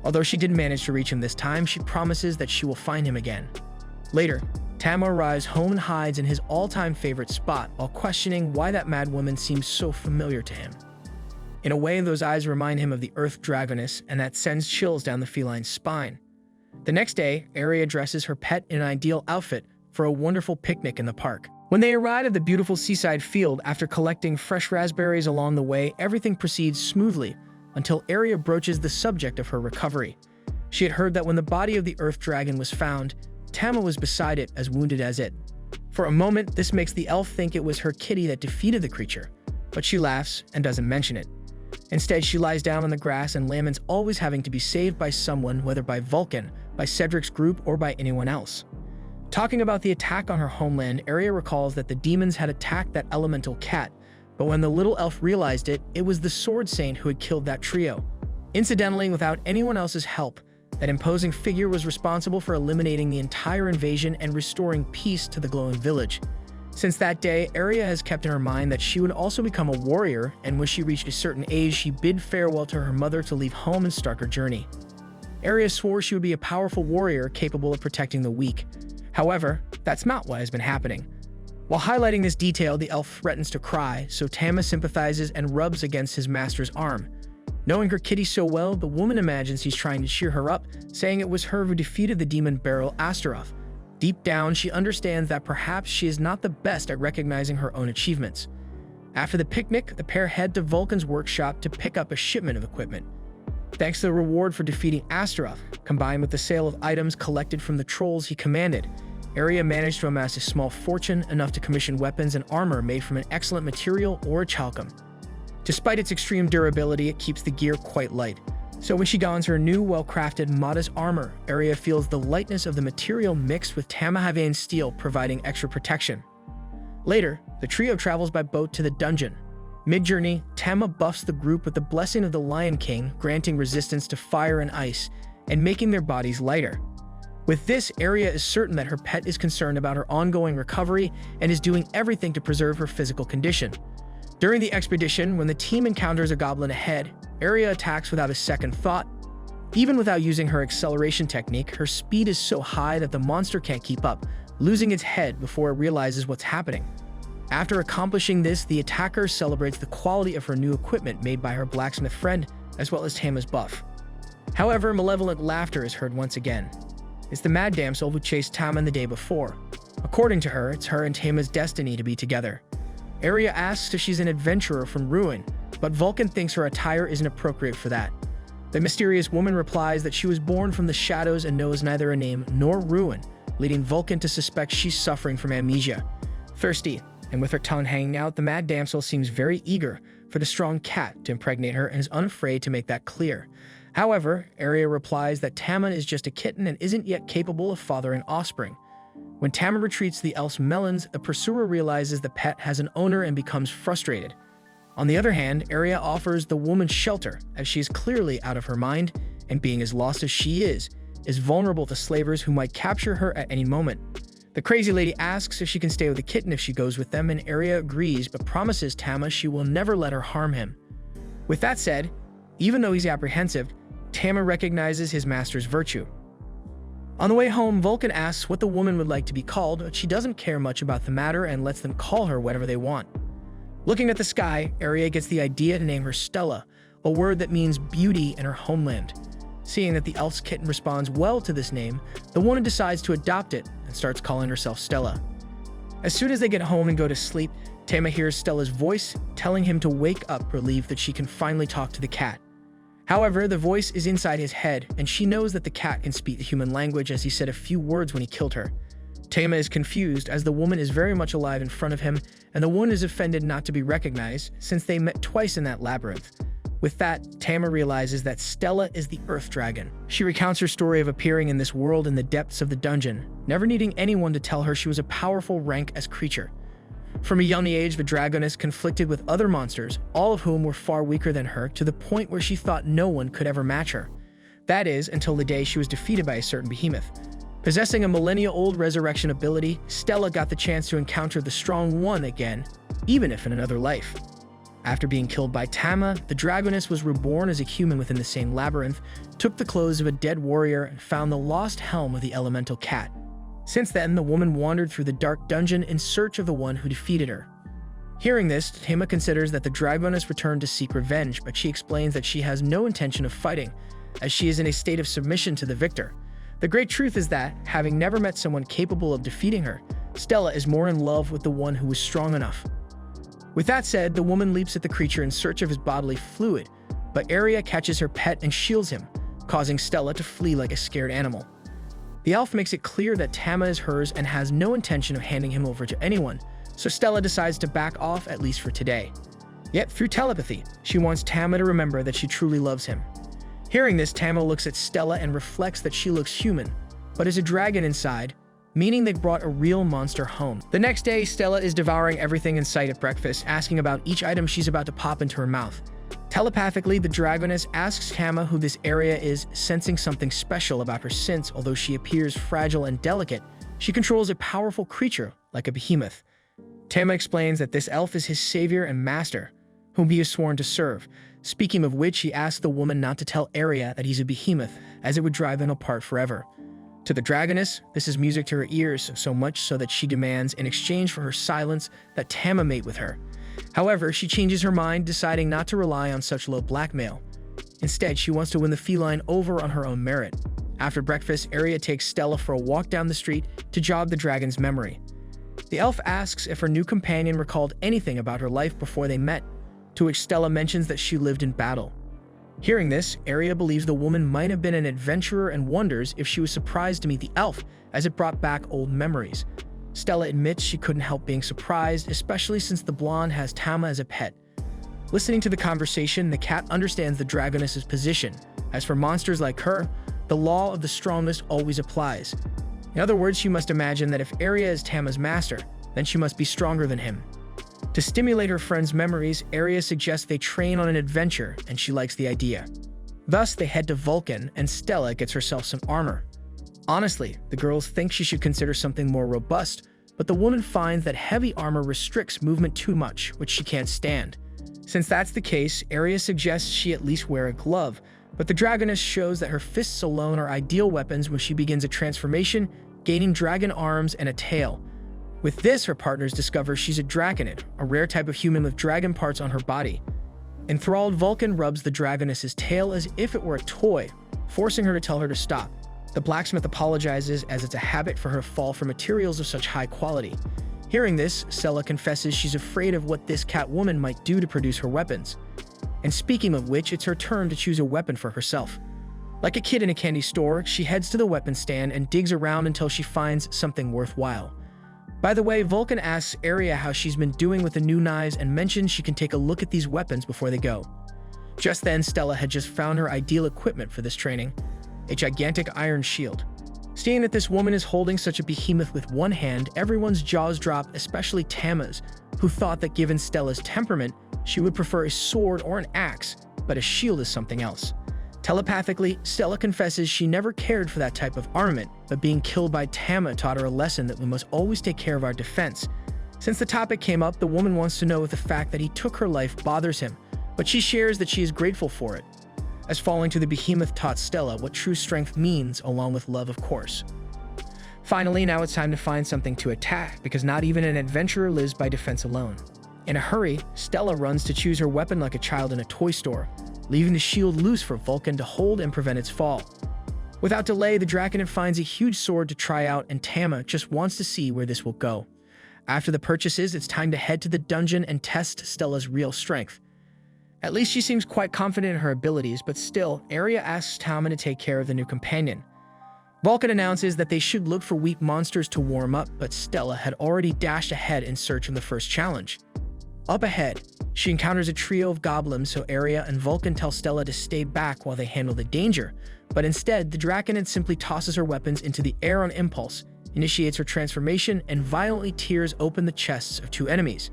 Although she didn't manage to reach him this time, she promises that she will find him again. Later, Tama arrives home and hides in his all-time favorite spot while questioning why that mad woman seems so familiar to him. In a way, those eyes remind him of the Earth Dragoness, and that sends chills down the feline's spine. The next day, Aria dresses her pet in an ideal outfit for a wonderful picnic in the park. When they arrive at the beautiful seaside field, after collecting fresh raspberries along the way, everything proceeds smoothly until Aria broaches the subject of her recovery. She had heard that when the body of the Earth Dragon was found, Tama was beside it, as wounded as it. For a moment, this makes the elf think it was her kitty that defeated the creature, but she laughs and doesn't mention it. Instead, she lies down on the grass and laments always having to be saved by someone, whether by Vulcan, by Cedric's group, or by anyone else. Talking about the attack on her homeland, Aria recalls that the demons had attacked that elemental cat, but when the little elf realized it, it was the Sword Saint who had killed that trio. Incidentally, without anyone else's help, that imposing figure was responsible for eliminating the entire invasion and restoring peace to the glowing village. Since that day, Aria has kept in her mind that she would also become a warrior, and when she reached a certain age, she bid farewell to her mother to leave home and start her journey. Aria swore she would be a powerful warrior capable of protecting the weak. However, that's not what has been happening. While highlighting this detail, the elf threatens to cry, so Tama sympathizes and rubs against his master's arm. Knowing her kitty so well, the woman imagines he's trying to cheer her up, saying it was her who defeated the demon Beryl Astaroth. Deep down, she understands that perhaps she is not the best at recognizing her own achievements. After the picnic, the pair head to Vulcan's workshop to pick up a shipment of equipment. Thanks to the reward for defeating Astaroth, combined with the sale of items collected from the trolls he commanded, Aria managed to amass a small fortune, enough to commission weapons and armor made from an excellent material or a chalcum. Despite its extreme durability, it keeps the gear quite light. So when she dons her new, well-crafted, modest armor, Aria feels the lightness of the material mixed with Tamahavane steel, providing extra protection. Later, the trio travels by boat to the dungeon. Mid-journey, Tama buffs the group with the blessing of the Lion King, granting resistance to fire and ice, and making their bodies lighter. With this, Aria is certain that her pet is concerned about her ongoing recovery and is doing everything to preserve her physical condition. During the expedition, when the team encounters a goblin ahead, Aria attacks without a second thought. Even without using her acceleration technique, her speed is so high that the monster can't keep up, losing its head before it realizes what's happening. After accomplishing this, the attacker celebrates the quality of her new equipment made by her blacksmith friend, as well as Tama's buff. However, malevolent laughter is heard once again. It's the mad damsel who chased Tama the day before. According to her, it's her and Tama's destiny to be together. Aria asks if she's an adventurer from Ruin, but Vulcan thinks her attire isn't appropriate for that. The mysterious woman replies that she was born from the shadows and knows neither a name nor Ruin, leading Vulcan to suspect she's suffering from amnesia. Thirsty, and with her tongue hanging out, the mad damsel seems very eager for the strong cat to impregnate her and is unafraid to make that clear. However, Aria replies that Tama is just a kitten and isn't yet capable of fathering offspring. When Tama retreats to the elf's melons, the pursuer realizes the pet has an owner and becomes frustrated. On the other hand, Aria offers the woman shelter, as she is clearly out of her mind, and being as lost as she is vulnerable to slavers who might capture her at any moment. The crazy lady asks if she can stay with the kitten if she goes with them, and Aria agrees but promises Tama she will never let her harm him. With that said, even though he's apprehensive, Tama recognizes his master's virtue. On the way home, Vulcan asks what the woman would like to be called, but she doesn't care much about the matter and lets them call her whatever they want. Looking at the sky, Aria gets the idea to name her Stella, a word that means beauty in her homeland. Seeing that the elf's kitten responds well to this name, the woman decides to adopt it and starts calling herself Stella. As soon as they get home and go to sleep, Tama hears Stella's voice, telling him to wake up, relieved that she can finally talk to the cat. However, the voice is inside his head, and she knows that the cat can speak the human language, as he said a few words when he killed her. Tama is confused, as the woman is very much alive in front of him, and the woman is offended not to be recognized, since they met twice in that labyrinth. With that, Tama realizes that Stella is the Earth Dragon. She recounts her story of appearing in this world in the depths of the dungeon, never needing anyone to tell her she was a powerful rank-S creature. From a young age, the Dragoness conflicted with other monsters, all of whom were far weaker than her, to the point where she thought no one could ever match her. That is, until the day she was defeated by a certain behemoth. Possessing a millennia-old resurrection ability, Stella got the chance to encounter the Strong One again, even if in another life. After being killed by Tama, the Dragoness was reborn as a human within the same labyrinth, took the clothes of a dead warrior, and found the lost helm of the elemental cat. Since then, the woman wandered through the dark dungeon in search of the one who defeated her. Hearing this, Tama considers that the Dragoness returned to seek revenge, but she explains that she has no intention of fighting, as she is in a state of submission to the victor. The great truth is that, having never met someone capable of defeating her, Stella is more in love with the one who was strong enough. With that said, the woman leaps at the creature in search of his bodily fluid, but Aria catches her pet and shields him, causing Stella to flee like a scared animal. The elf makes it clear that Tama is hers and has no intention of handing him over to anyone, so Stella decides to back off, at least for today. Yet, through telepathy, she wants Tama to remember that she truly loves him. Hearing this, Tama looks at Stella and reflects that she looks human, but is a dragon inside, meaning they brought a real monster home. The next day, Stella is devouring everything in sight at breakfast, asking about each item she's about to pop into her mouth. Telepathically, the Dragoness asks Tama who this area is, sensing something special about her since, although she appears fragile and delicate, she controls a powerful creature like a behemoth. Tama explains that this elf is his savior and master, whom he is sworn to serve. Speaking of which, he asks the woman not to tell Aria that he's a behemoth, as it would drive them apart forever. To the Dragoness, this is music to her ears, so much so that she demands, in exchange for her silence, that Tama mate with her. However, she changes her mind, deciding not to rely on such low blackmail. Instead, she wants to win the feline over on her own merit. After breakfast, Aria takes Stella for a walk down the street to jog the dragon's memory. The elf asks if her new companion recalled anything about her life before they met, to which Stella mentions that she lived in battle. Hearing this, Aria believes the woman might have been an adventurer and wonders if she was surprised to meet the elf, as it brought back old memories. Stella admits she couldn't help being surprised, especially since the blonde has Tama as a pet. Listening to the conversation, the cat understands the Dragoness's position. As for monsters like her, the law of the strongest always applies. In other words, she must imagine that if Aria is Tama's master, then she must be stronger than him. To stimulate her friend's memories, Aria suggests they train on an adventure, and she likes the idea. Thus, they head to Vulcan, and Stella gets herself some armor. Honestly, the girls think she should consider something more robust, but the woman finds that heavy armor restricts movement too much, which she can't stand. Since that's the case, Aria suggests she at least wear a glove, but the Dragoness shows that her fists alone are ideal weapons when she begins a transformation, gaining dragon arms and a tail. With this, her partners discover she's a draconid, a rare type of human with dragon parts on her body. Enthralled, Vulcan rubs the Dragoness's tail as if it were a toy, forcing her to tell her to stop. The blacksmith apologizes, as it's a habit for her to fall for materials of such high quality. Hearing this, Stella confesses she's afraid of what this cat woman might do to produce her weapons. And speaking of which, it's her turn to choose a weapon for herself. Like a kid in a candy store, she heads to the weapon stand and digs around until she finds something worthwhile. By the way, Vulcan asks Aria how she's been doing with the new knives and mentions she can take a look at these weapons before they go. Just then, Stella had just found her ideal equipment for this training, a gigantic iron shield. Seeing that this woman is holding such a behemoth with one hand, everyone's jaws drop, especially Tama's, who thought that given Stella's temperament, she would prefer a sword or an axe, but a shield is something else. Telepathically, Stella confesses she never cared for that type of armament, but being killed by Tama taught her a lesson that we must always take care of our defense. Since the topic came up, the woman wants to know if the fact that he took her life bothers him, but she shares that she is grateful for it, as falling to the behemoth taught Stella what true strength means, along with love, of course. Finally, now it's time to find something to attack, because not even an adventurer lives by defense alone. In a hurry, Stella runs to choose her weapon like a child in a toy store, leaving the shield loose for Vulcan to hold and prevent its fall. Without delay, the Draconid finds a huge sword to try out, and Tama just wants to see where this will go. After the purchases, it's time to head to the dungeon and test Stella's real strength. At least she seems quite confident in her abilities, but still, Aria asks Tama to take care of the new companion. Vulcan announces that they should look for weak monsters to warm up, but Stella had already dashed ahead in search of the first challenge. Up ahead, she encounters a trio of goblins, so Aria and Vulcan tell Stella to stay back while they handle the danger, but instead, the Draconid simply tosses her weapons into the air on impulse, initiates her transformation, and violently tears open the chests of two enemies.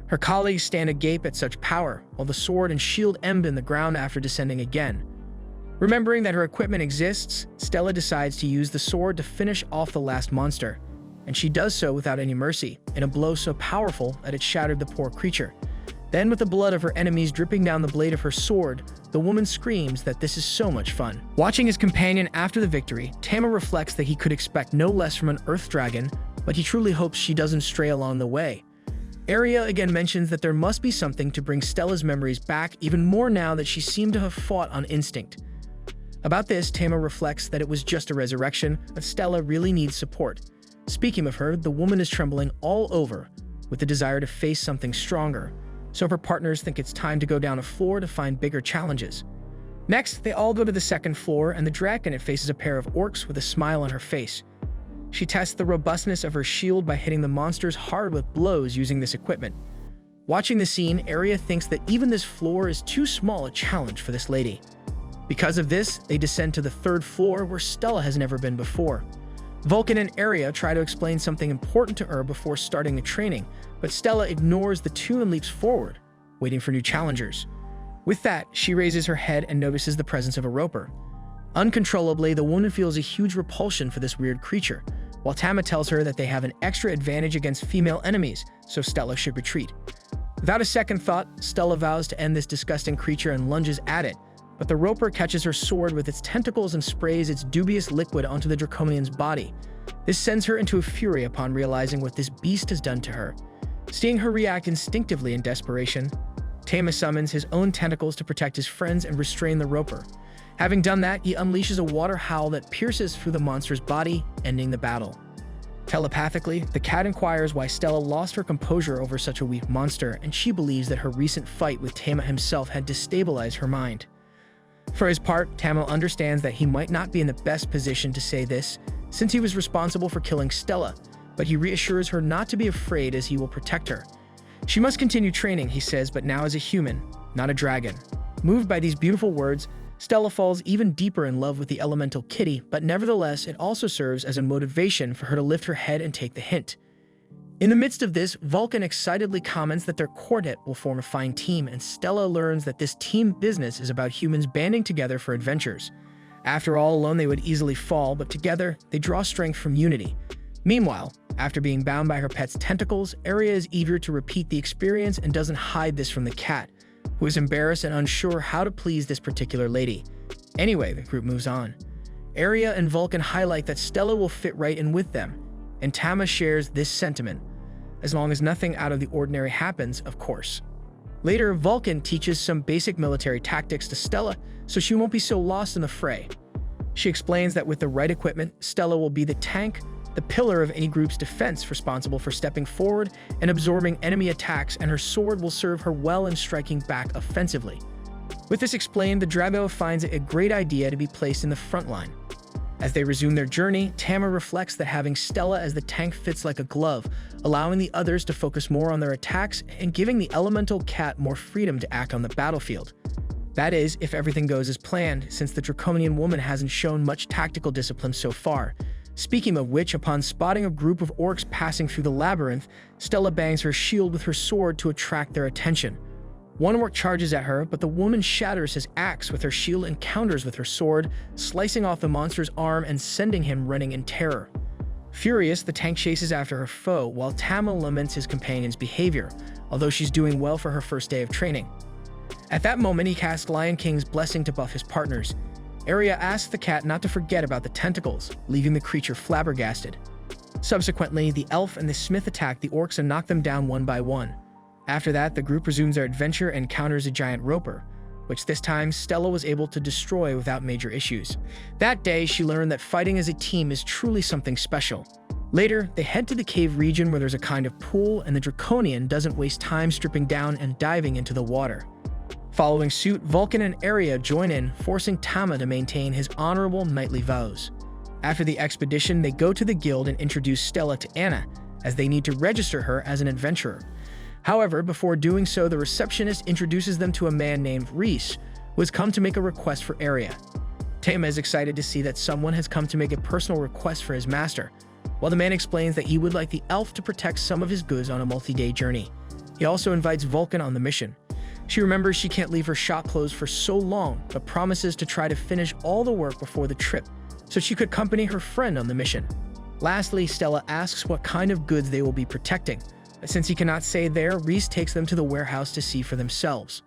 Her colleagues stand agape at such power, while the sword and shield end in the ground after descending again. Remembering that her equipment exists, Stella decides to use the sword to finish off the last monster, and she does so without any mercy, in a blow so powerful that it shattered the poor creature. Then, with the blood of her enemies dripping down the blade of her sword, the woman screams that this is so much fun. Watching his companion after the victory, Tama reflects that he could expect no less from an earth dragon, but he truly hopes she doesn't stray along the way. Arya again mentions that there must be something to bring Stella's memories back even more now that she seemed to have fought on instinct. About this, Tama reflects that it was just a resurrection, but Stella really needs support. Speaking of her, the woman is trembling all over with the desire to face something stronger, so her partners think it's time to go down a floor to find bigger challenges. Next, they all go to the second floor, and the dragon faces a pair of orcs with a smile on her face. She tests the robustness of her shield by hitting the monsters hard with blows using this equipment. Watching the scene, Arya thinks that even this floor is too small a challenge for this lady. Because of this, they descend to the third floor where Stella has never been before. Vulcan and Arya try to explain something important to her before starting the training, but Stella ignores the two and leaps forward, waiting for new challengers. With that, she raises her head and notices the presence of a roper. Uncontrollably, the woman feels a huge repulsion for this weird creature, while Tama tells her that they have an extra advantage against female enemies, so Stella should retreat. Without a second thought, Stella vows to end this disgusting creature and lunges at it, but the roper catches her sword with its tentacles and sprays its dubious liquid onto the draconian's body. This sends her into a fury upon realizing what this beast has done to her. Seeing her react instinctively in desperation, Tama summons his own tentacles to protect his friends and restrain the roper. Having done that, he unleashes a water howl that pierces through the monster's body, ending the battle. Telepathically, the cat inquires why Stella lost her composure over such a weak monster, and she believes that her recent fight with Tama himself had destabilized her mind. For his part, Tama understands that he might not be in the best position to say this, since he was responsible for killing Stella, but he reassures her not to be afraid as he will protect her. She must continue training, he says, but now as a human, not a dragon. Moved by these beautiful words, Stella falls even deeper in love with the elemental kitty, but nevertheless, it also serves as a motivation for her to lift her head and take the hint. In the midst of this, Vulcan excitedly comments that their quartet will form a fine team, and Stella learns that this team business is about humans banding together for adventures. After all, alone they would easily fall, but together they draw strength from unity. Meanwhile, after being bound by her pet's tentacles, Arya is eager to repeat the experience and doesn't hide this from the cat, who is embarrassed and unsure how to please this particular lady. Anyway, the group moves on. Arya and Vulcan highlight that Stella will fit right in with them, and Tama shares this sentiment, as long as nothing out of the ordinary happens, of course. Later, Vulcan teaches some basic military tactics to Stella so she won't be so lost in the fray. She explains that with the right equipment, Stella will be the tank, the pillar of any group's defense, responsible for stepping forward and absorbing enemy attacks, and her sword will serve her well in striking back offensively. With this explained, the Drago finds it a great idea to be placed in the front line. As they resume their journey, Tama reflects that having Stella as the tank fits like a glove, allowing the others to focus more on their attacks and giving the elemental cat more freedom to act on the battlefield. That is, if everything goes as planned, since the draconian woman hasn't shown much tactical discipline so far. Speaking of which, upon spotting a group of orcs passing through the labyrinth, Stella bangs her shield with her sword to attract their attention. One orc charges at her, but the woman shatters his axe with her shield and counters with her sword, slicing off the monster's arm and sending him running in terror. Furious, the tank chases after her foe, while Tama laments his companion's behavior, although she's doing well for her first day of training. At that moment, he casts Lion King's blessing to buff his partners. Arya asks the cat not to forget about the tentacles, leaving the creature flabbergasted. Subsequently, the elf and the smith attack the orcs and knock them down one by one. After that, the group resumes their adventure and encounters a giant roper, which this time Stella was able to destroy without major issues. That day, she learned that fighting as a team is truly something special. Later, they head to the cave region where there's a kind of pool, and the Draconian doesn't waste time stripping down and diving into the water. Following suit, Vulcan and Arya join in, forcing Tama to maintain his honorable knightly vows. After the expedition, they go to the guild and introduce Stella to Anna, as they need to register her as an adventurer. However, before doing so, the receptionist introduces them to a man named Reese, who has come to make a request for Arya. Tama is excited to see that someone has come to make a personal request for his master, while the man explains that he would like the elf to protect some of his goods on a multi-day journey. He also invites Vulcan on the mission. She remembers she can't leave her shop closed for so long, but promises to try to finish all the work before the trip so she could accompany her friend on the mission. Lastly, Stella asks what kind of goods they will be protecting, but since he cannot say there, Reese takes them to the warehouse to see for themselves.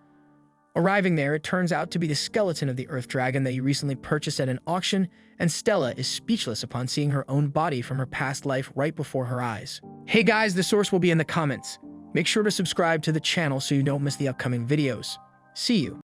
Arriving there, it turns out to be the skeleton of the Earth Dragon that he recently purchased at an auction, and Stella is speechless upon seeing her own body from her past life right before her eyes. Hey guys, the source will be in the comments. Make sure to subscribe to the channel so you don't miss the upcoming videos. See you.